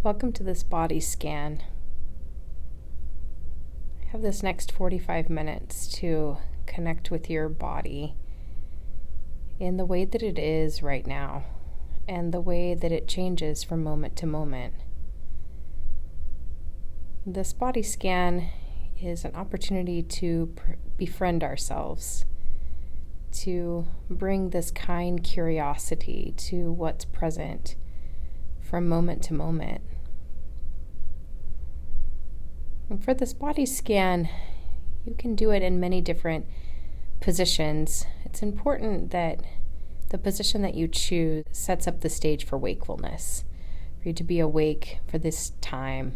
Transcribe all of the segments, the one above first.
Welcome to this body scan. I have this next 45 minutes to connect with your body in the way that it is right now and the way that it changes from moment to moment. This body scan is an opportunity to befriend ourselves, to bring this kind curiosity to what's present from moment to moment. And for this body scan, you can do it in many different positions. It's important that the position that you choose sets up the stage for wakefulness, for you to be awake for this time,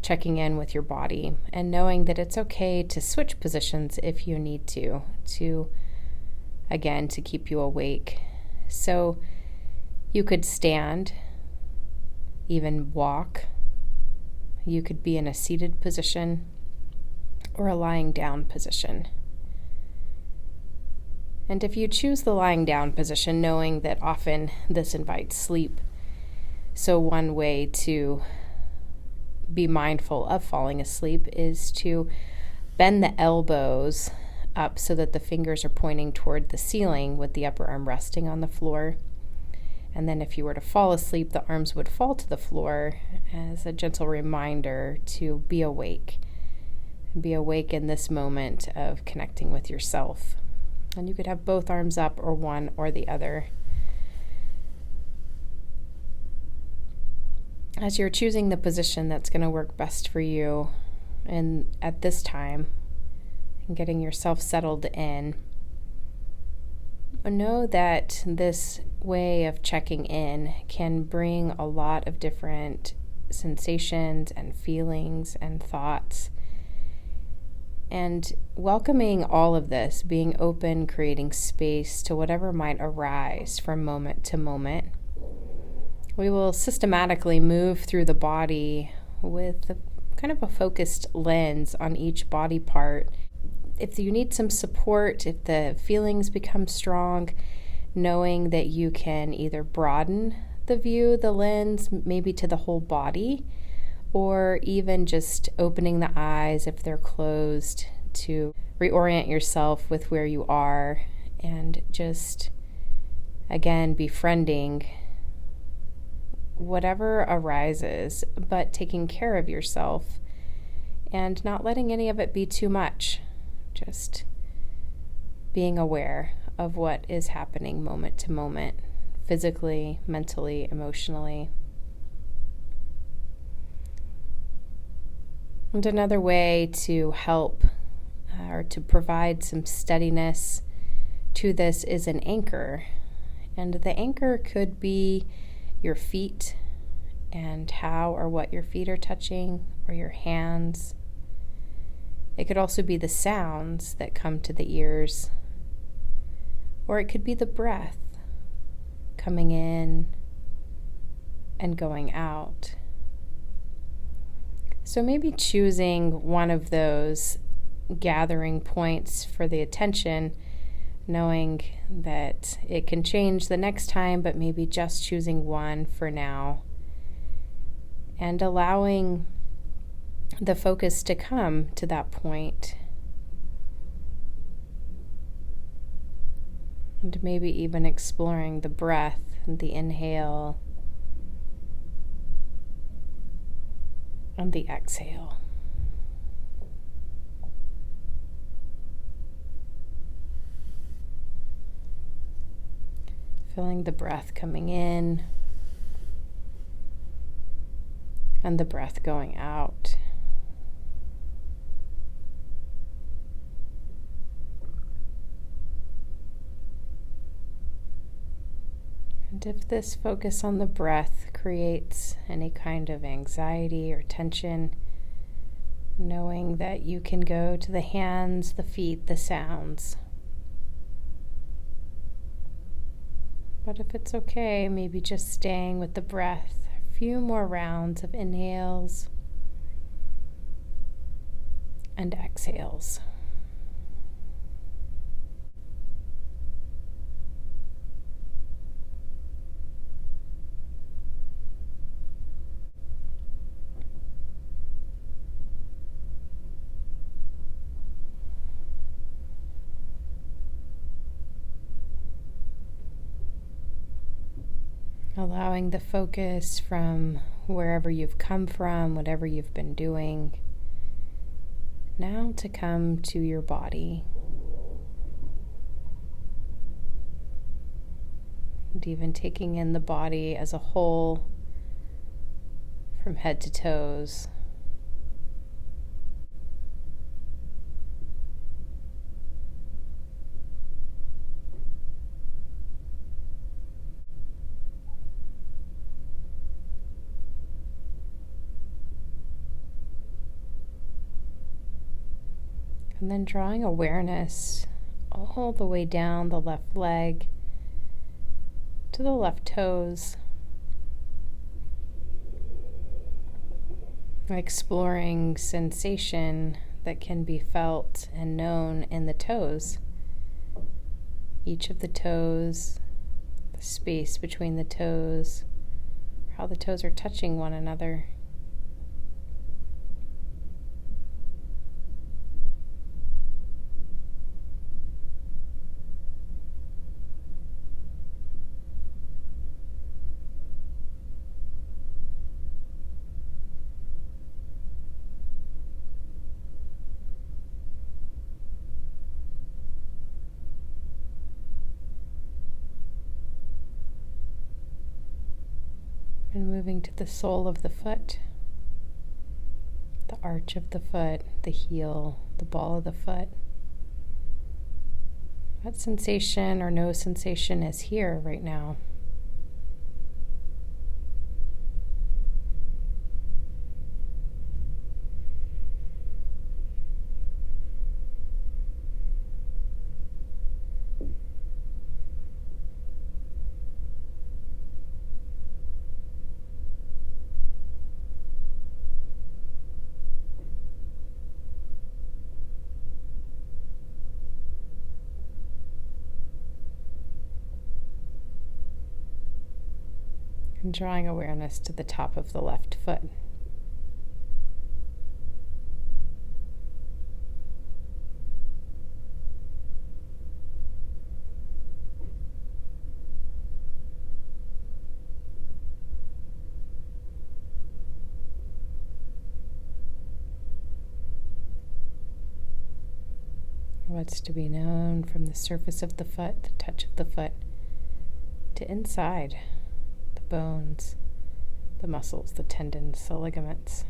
checking in with your body and knowing that it's okay to switch positions if you need to again, to keep you awake. So you could stand, even walk. You could be in a seated position or a lying down position. And if you choose the lying down position, knowing that often this invites sleep, so one way to be mindful of falling asleep is to bend the elbows up so that the fingers are pointing toward the ceiling with the upper arm resting on the floor. And then if you were to fall asleep, the arms would fall to the floor as a gentle reminder to be awake. Be awake in this moment of connecting with yourself. And you could have both arms up or one or the other. As you're choosing the position that's going to work best for you and at this time, and getting yourself settled in, know that this way of checking in can bring a lot of different sensations and feelings and thoughts. And welcoming all of this, being open, creating space to whatever might arise from moment to moment. We will systematically move through the body with kind of a focused lens on each body part. If you need some support, if the feelings become strong, knowing that you can either broaden the view, the lens, maybe to the whole body, or even just opening the eyes if they're closed to reorient yourself with where you are and just, again, befriending whatever arises, but taking care of yourself and not letting any of it be too much. Just being aware of what is happening moment to moment, physically, mentally, emotionally. And another way to help or to provide some steadiness to this is an anchor. And the anchor could be your feet and how or what your feet are touching, or your hands. It could also be the sounds that come to the ears, or it could be the breath coming in and going out. So maybe choosing one of those gathering points for the attention, knowing that it can change the next time, but maybe just choosing one for now, and allowing the focus to come to that point. And maybe even exploring the breath and the inhale and the exhale. Feeling the breath coming in and the breath going out. And if this focus on the breath creates any kind of anxiety or tension, knowing that you can go to the hands, the feet, the sounds. But if it's okay, maybe just staying with the breath, a few more rounds of inhales and exhales. allowing the focus from wherever you've come from, whatever you've been doing, now to come to your body. And even taking in the body as a whole, from head to toes. And then drawing awareness all the way down the left leg to the left toes. Exploring sensation that can be felt and known in the toes. Each of the toes, the space between the toes, how the toes are touching one another. And moving to the sole of the foot, the arch of the foot, the heel, the ball of the foot. What sensation or no sensation is here right now? And drawing awareness to the top of the left foot. What's to be known from the surface of the foot, the touch of the foot, to inside. Bones, the muscles, the tendons, the ligaments.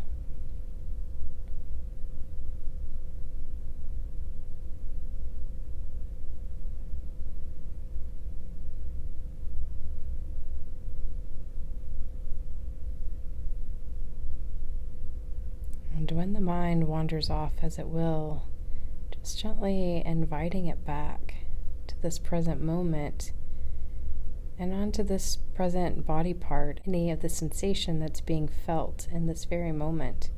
And when the mind wanders off, as it will, just gently inviting it back to this present moment and onto this present body part, any of the sensation that's being felt in this very moment.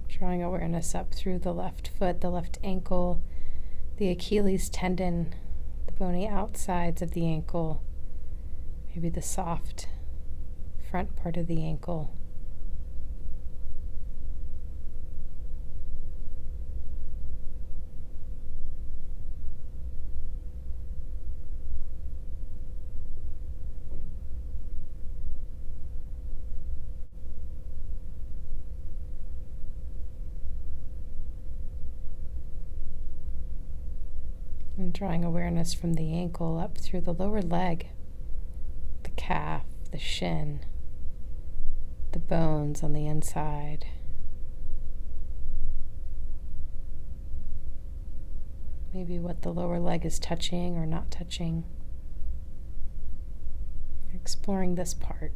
Drawing awareness up through the left foot, the left ankle, the Achilles tendon, the bony outsides of the ankle, maybe the soft front part of the ankle. And drawing awareness from the ankle up through the lower leg, the calf, the shin, the bones on the inside. Maybe what the lower leg is touching or not touching. Exploring this part.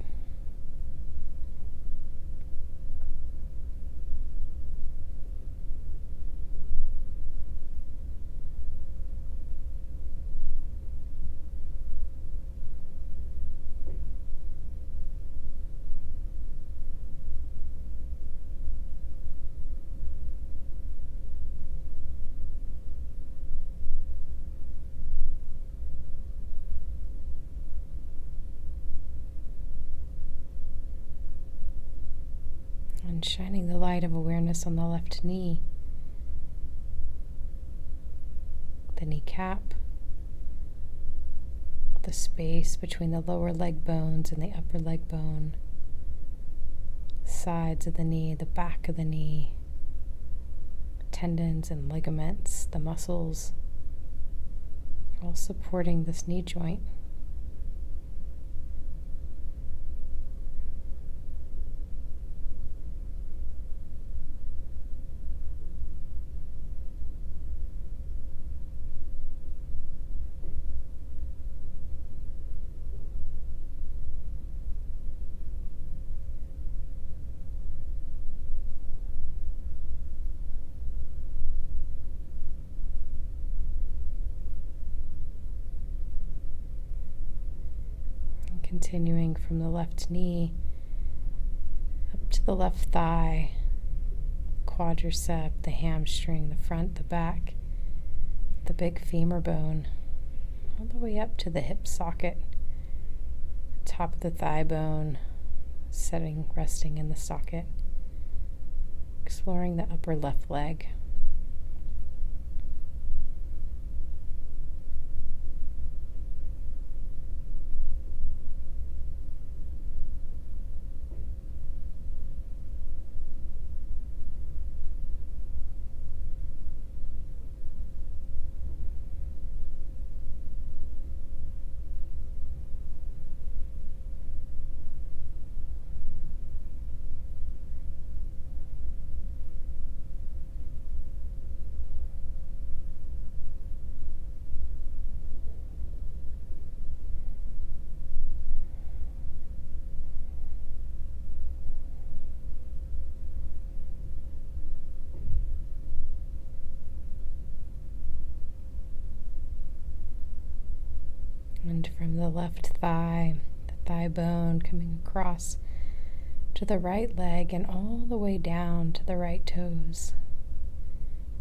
And shining the light of awareness on the left knee, the kneecap, the space between the lower leg bones and the upper leg bone, sides of the knee, the back of the knee, tendons and ligaments, the muscles, all supporting this knee joint. Continuing from the left knee up to the left thigh, quadricep, the hamstring, the front, the back, the big femur bone, all the way up to the hip socket, top of the thigh bone, resting in the socket, exploring the upper left leg. And from the left thigh, the thigh bone coming across to the right leg and all the way down to the right toes.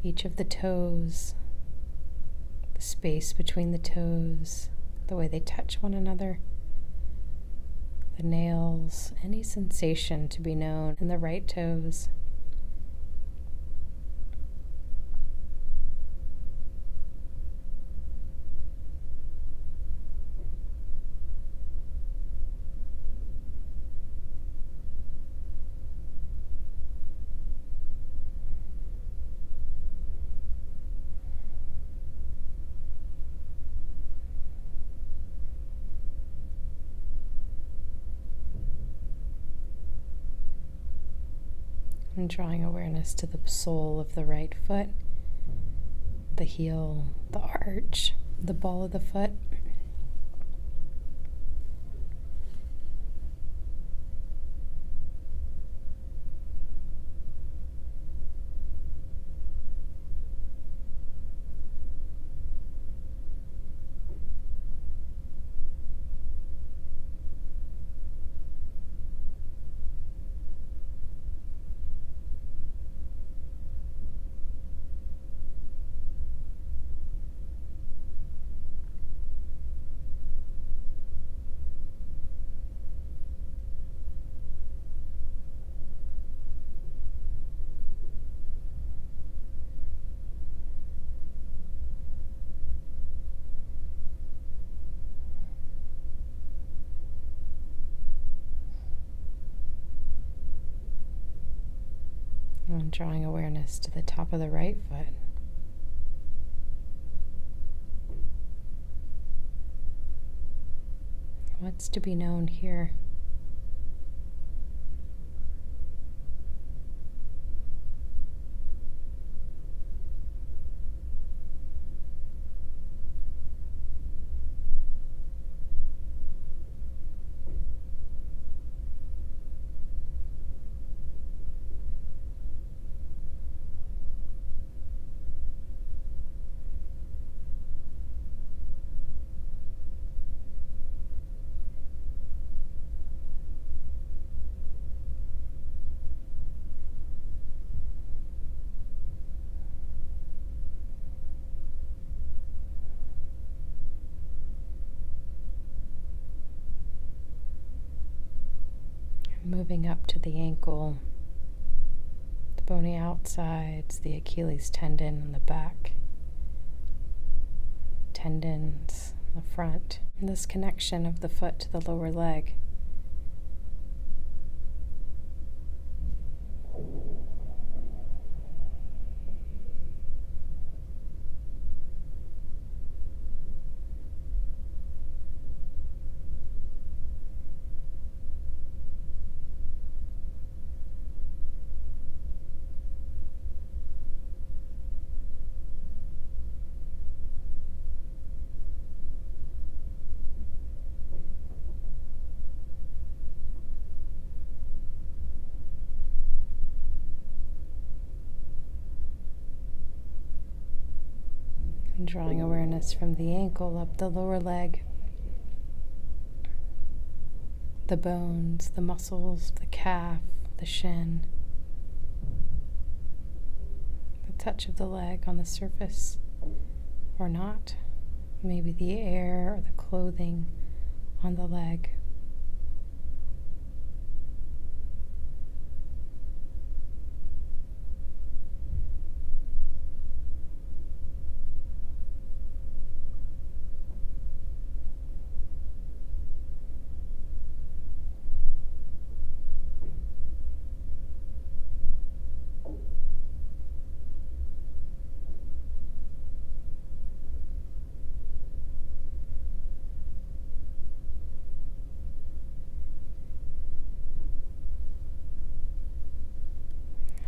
Each of the toes, the space between the toes, the way they touch one another, the nails, any sensation to be known in the right toes. And drawing awareness to the sole of the right foot, the heel, the arch, the ball of the foot. And drawing awareness to the top of the right foot. What's to be known here? Moving up to the ankle, the bony outsides, the Achilles tendon in the back, tendons in the front, and this connection of the foot to the lower leg. And drawing awareness from the ankle up the lower leg, the bones, the muscles, the calf, the shin, the touch of the leg on the surface or not, maybe the air or the clothing on the leg.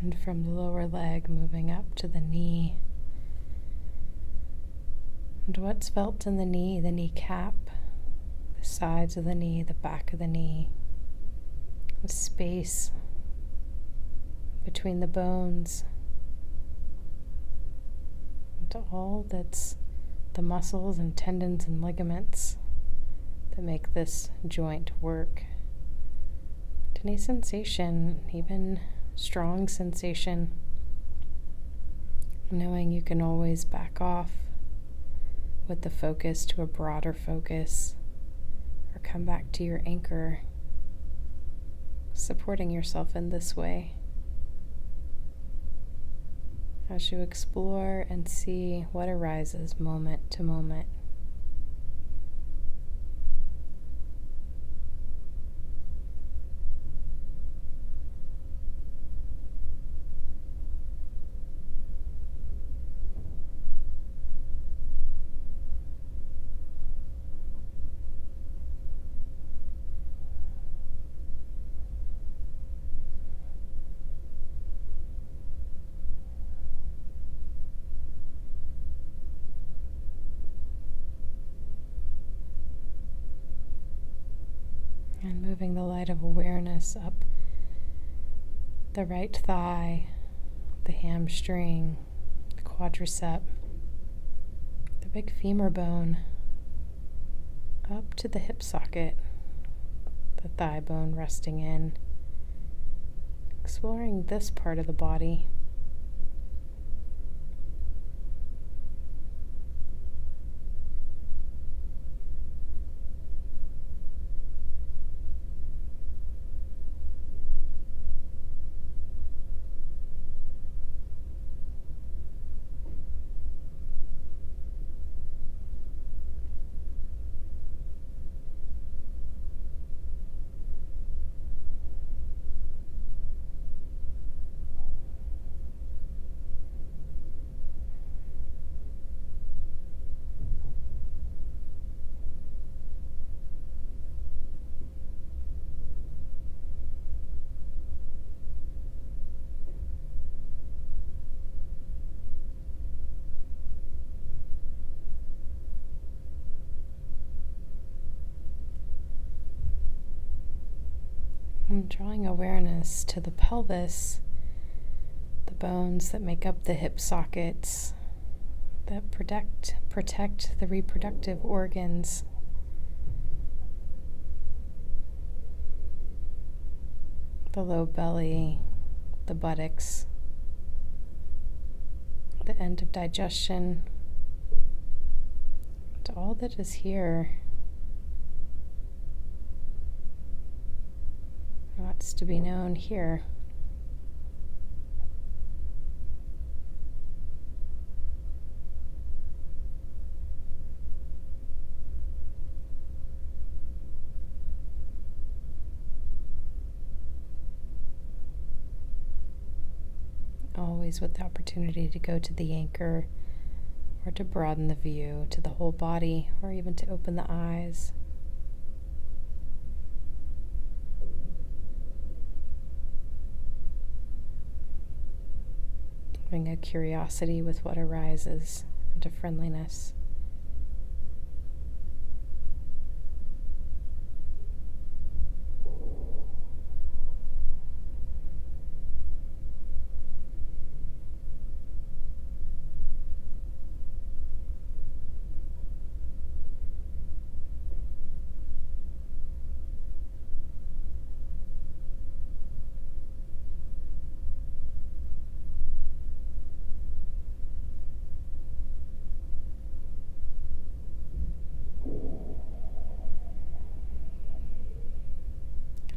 And from the lower leg, moving up to the knee. And what's felt in the kneecap, the sides of the knee, the back of the knee, the space between the bones, and all that's the muscles and tendons and ligaments that make this joint work. And any sensation, even strong sensation, knowing you can always back off with the focus to a broader focus or come back to your anchor, supporting yourself in this way as you explore and see what arises moment to moment. And moving the light of awareness up the right thigh, the hamstring, the quadricep, the big femur bone, up to the hip socket, the thigh bone resting in, exploring this part of the body. And drawing awareness to the pelvis, the bones that make up the hip sockets, that protect the reproductive organs. The low belly, the buttocks, the end of digestion, to all that is here. What's to be known here. always with the opportunity to go to the anchor or to broaden the view to the whole body, or even to open the eyes. Having a curiosity with what arises, and a friendliness.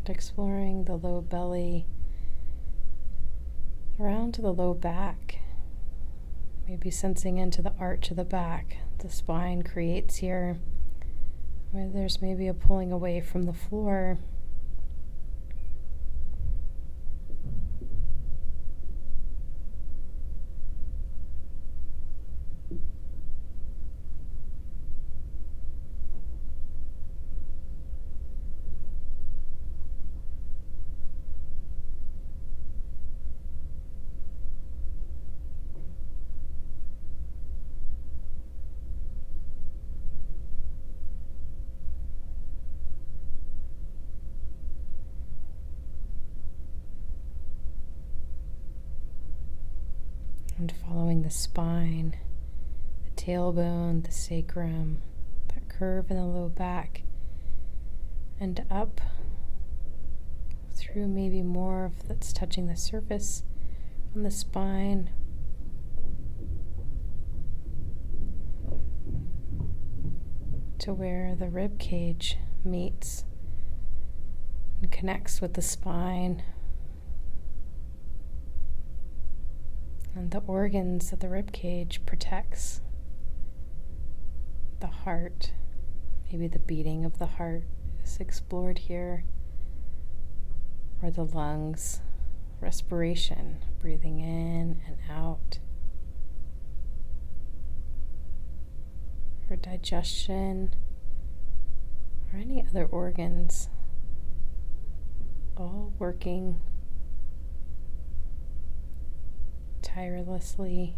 Exploring the low belly around to the low back, maybe sensing into the arch of the back the spine creates here, where there's maybe a pulling away from the floor. And following the spine, the tailbone, the sacrum, that curve in the low back, and up through maybe more of that's touching the surface on the spine. To where the rib cage meets and connects with the spine. And the organs that the rib cage protects. The heart, maybe the beating of the heart is explored here. Or the lungs, respiration, breathing in and out. Or digestion, or any other organs, all working tirelessly.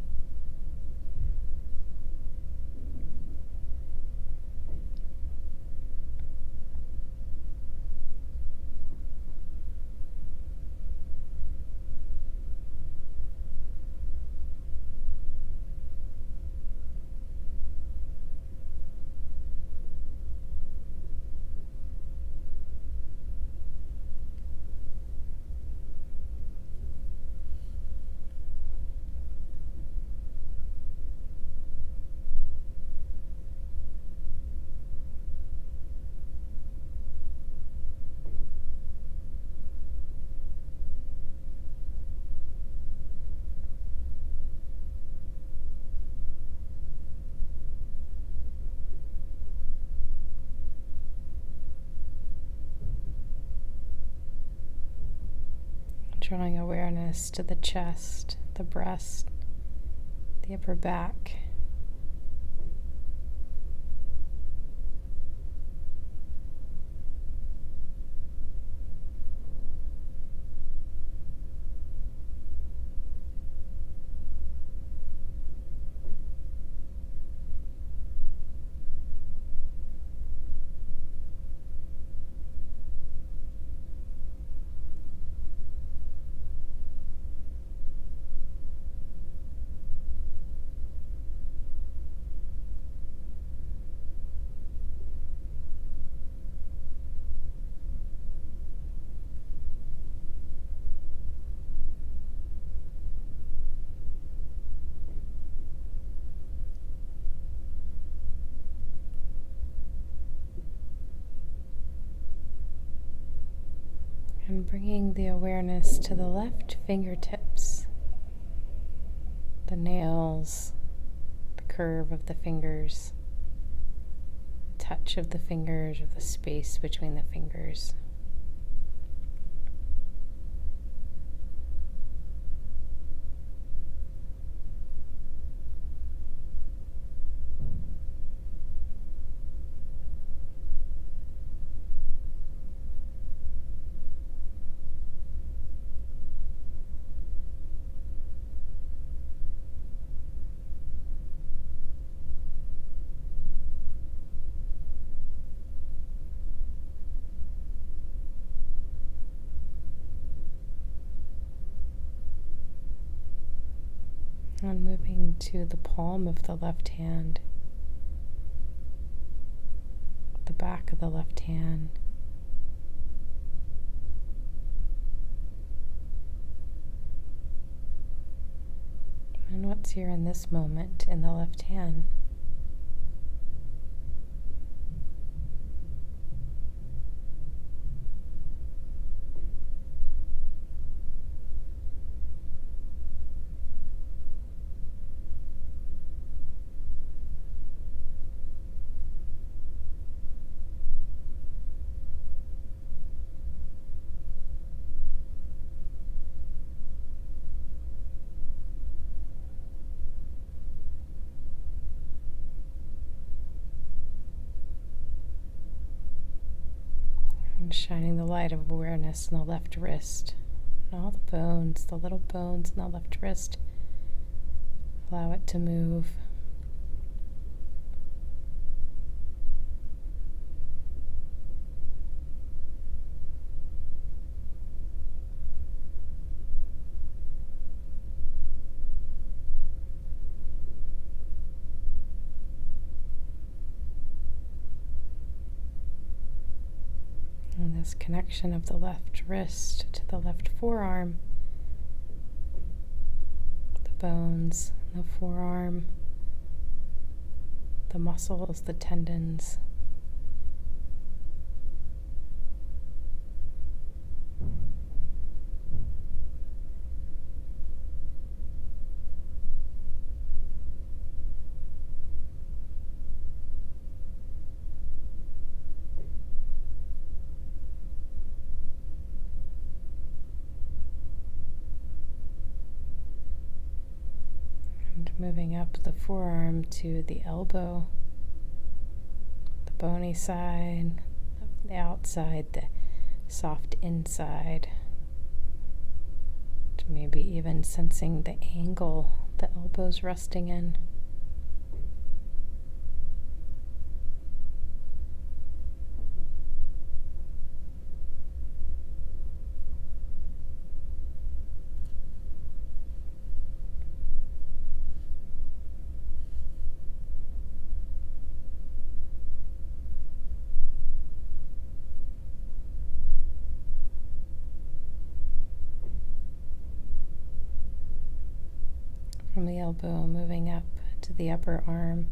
Drawing awareness to the chest, the breast, the upper back. And bringing the awareness to the left fingertips, the nails, the curve of the fingers, the touch of the fingers, or the space between the fingers. And moving to the palm of the left hand, the back of the left hand. And what's here in this moment in the left hand? And shining the light of awareness in the left wrist, and all the bones, the little bones in the left wrist. Allow it to move. And this connection of the left wrist to the left forearm, the bones, the forearm, the muscles, the tendons. And moving up the forearm to the elbow, the bony side, the outside, the soft inside. To maybe even sensing the angle the elbow's resting in. From the elbow, moving up to the upper arm,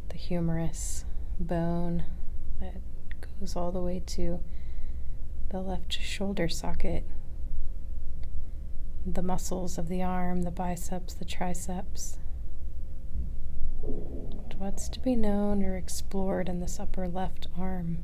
the humerus bone that goes all the way to the left shoulder socket, the muscles of the arm, the biceps, the triceps. What's to be known or explored in this upper left arm?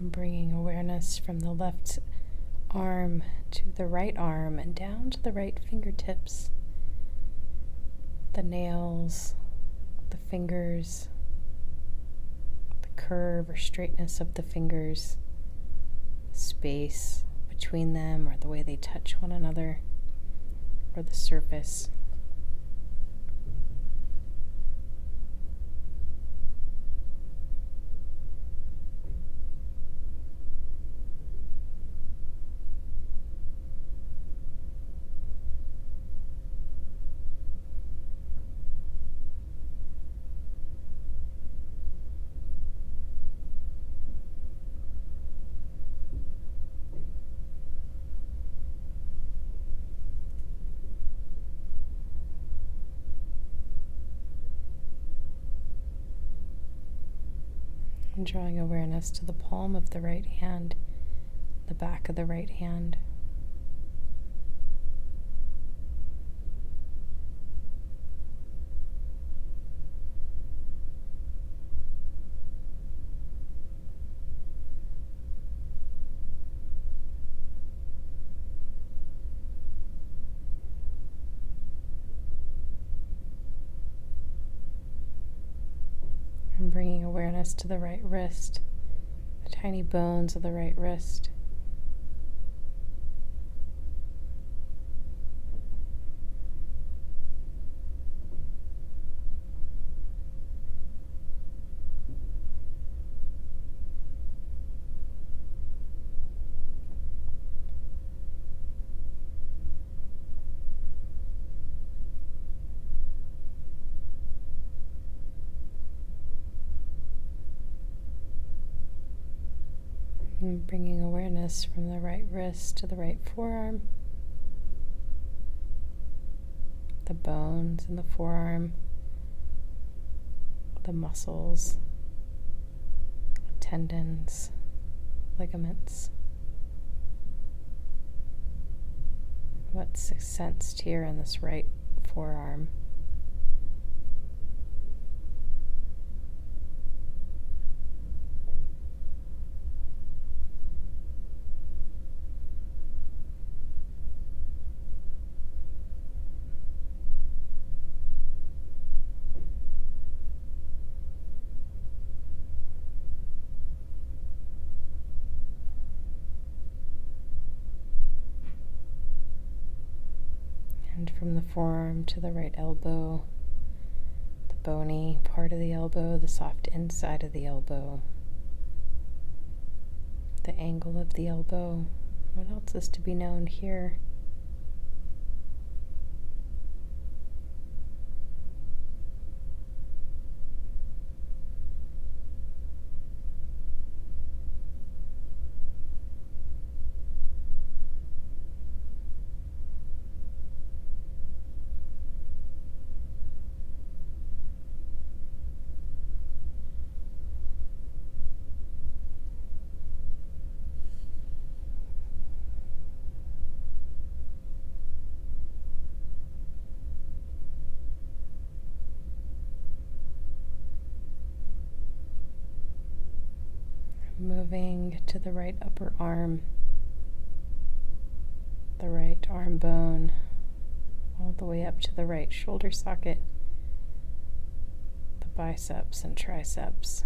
Bringing awareness from the left arm to the right arm and down to the right fingertips, the nails, the fingers, the curve or straightness of the fingers, space between them or the way they touch one another, or the surface. And drawing awareness to the palm of the right hand, the back of the right hand. awareness to the right wrist, the tiny bones of the right wrist. And bringing awareness from the right wrist to the right forearm, the bones in the forearm, the muscles, tendons, ligaments. What's sensed here in this right forearm? And from the forearm to the right elbow, the bony part of the elbow, the soft inside of the elbow, the angle of the elbow. What else is to be known here? Moving to the right upper arm, the right arm bone, all the way up to the right shoulder socket, the biceps and triceps.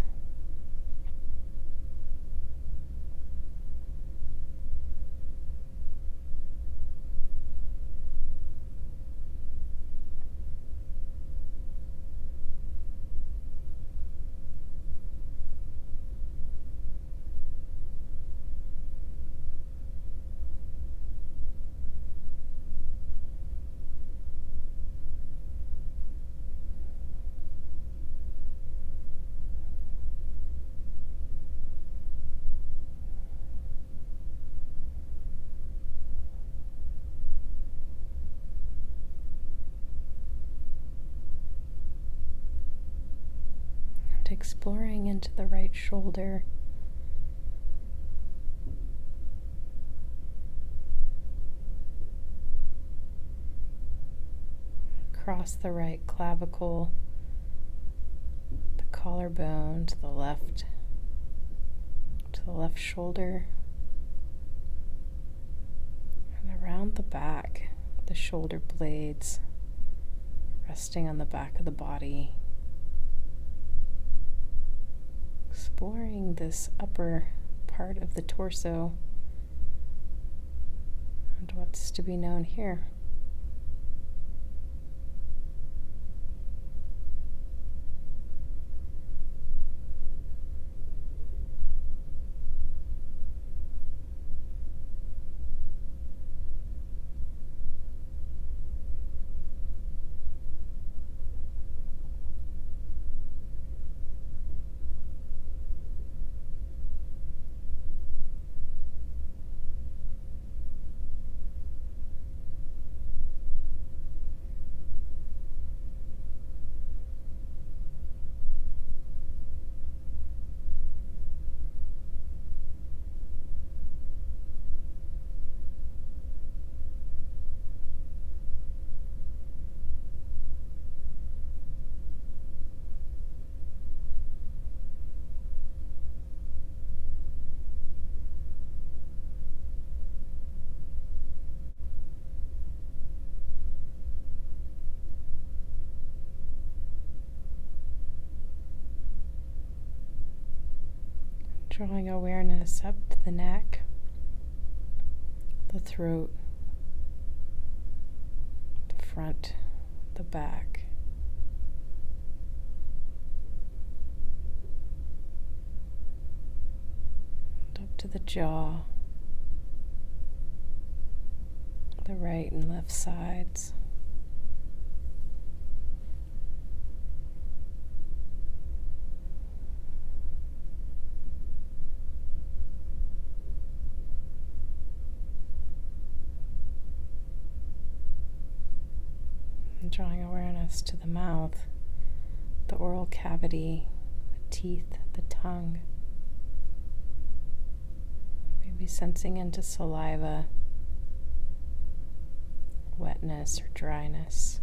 And exploring into the right shoulder, across the right clavicle, the collarbone to the left shoulder, and around the back, the shoulder blades resting on the back of the body. Exploring this upper part of the torso and what's to be known here. Drawing awareness up to the neck, the throat, the front, the back. And up to the jaw, the right and left sides. And drawing awareness to the mouth, the oral cavity, the teeth, the tongue. Maybe sensing into saliva, wetness or dryness.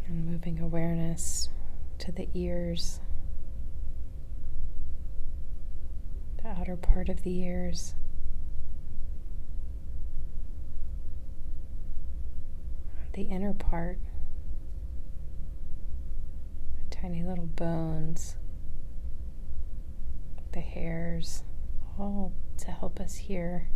And moving awareness to the ears, the outer part of the ears, the inner part, the tiny little bones, the hairs, all to help us hear.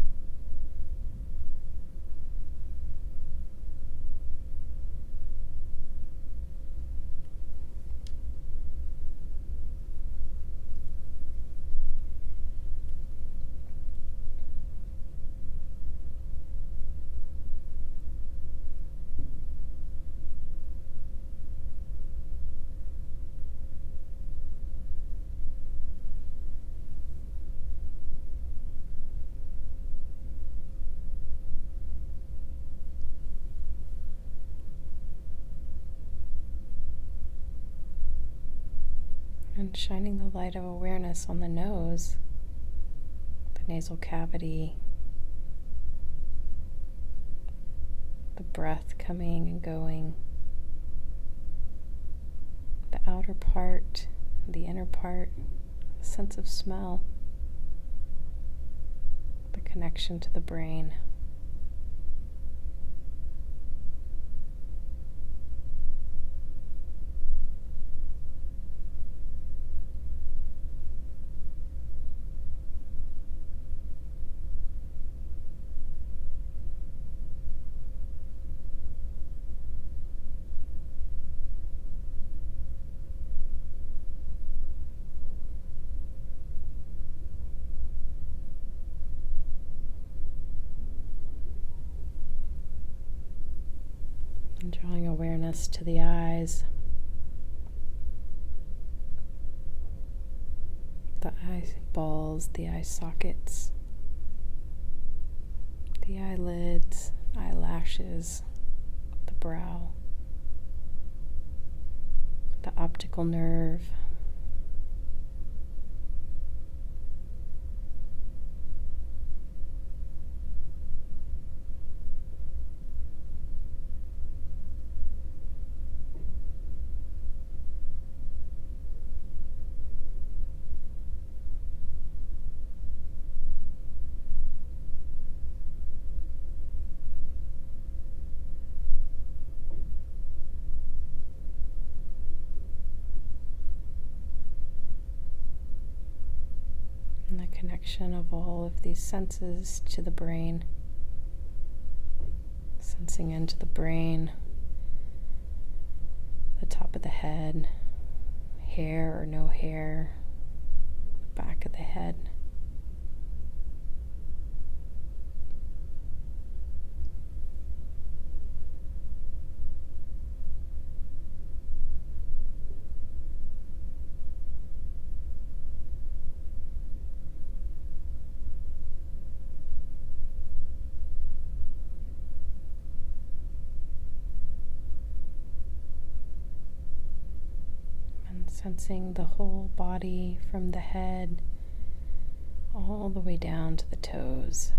And shining the light of awareness on the nose, the nasal cavity, the breath coming and going, the outer part, the inner part, the sense of smell, the connection to the brain. And drawing awareness to the eyes, the eyeballs, the eye sockets, the eyelids, eyelashes, the brow, the optical nerve, connection of all of these senses to the brain, sensing into the brain, the top of the head, hair or no hair, the back of the head. Sensing the whole body from the head all the way down to the toes.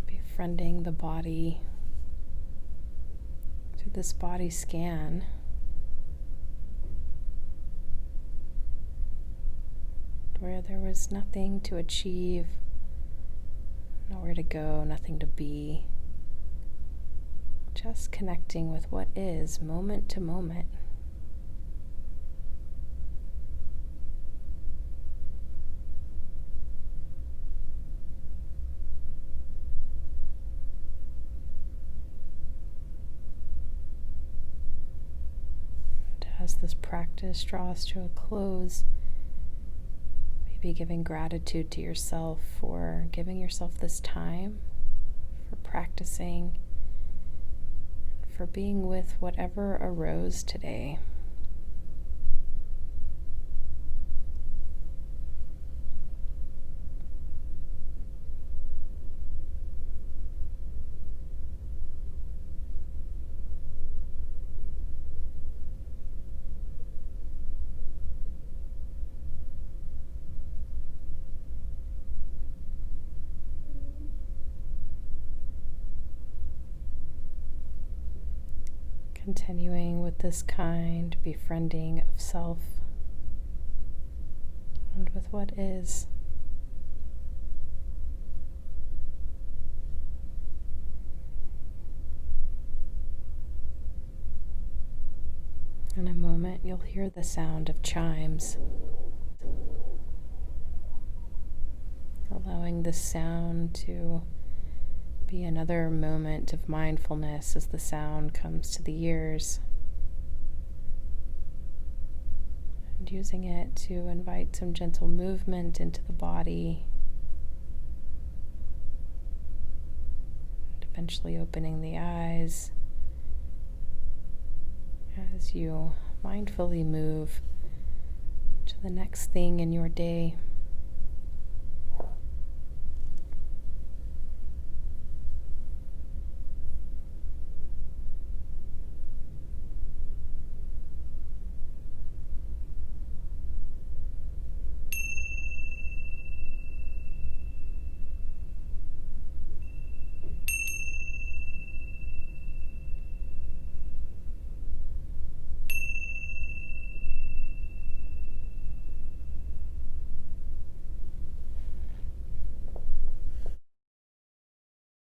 Befriending the body through this body scan. Where there was nothing to achieve, nowhere to go, nothing to be. Just connecting with what is moment to moment. And as this practice draws to a close, be giving gratitude to yourself for giving yourself this time, for practicing, for being with whatever arose today. Continuing with this kind befriending of self and with what is. In a moment, you'll hear the sound of chimes, allowing the sound to be another moment of mindfulness as the sound comes to the ears, and using it to invite some gentle movement into the body, and eventually opening the eyes as you mindfully move to the next thing in your day.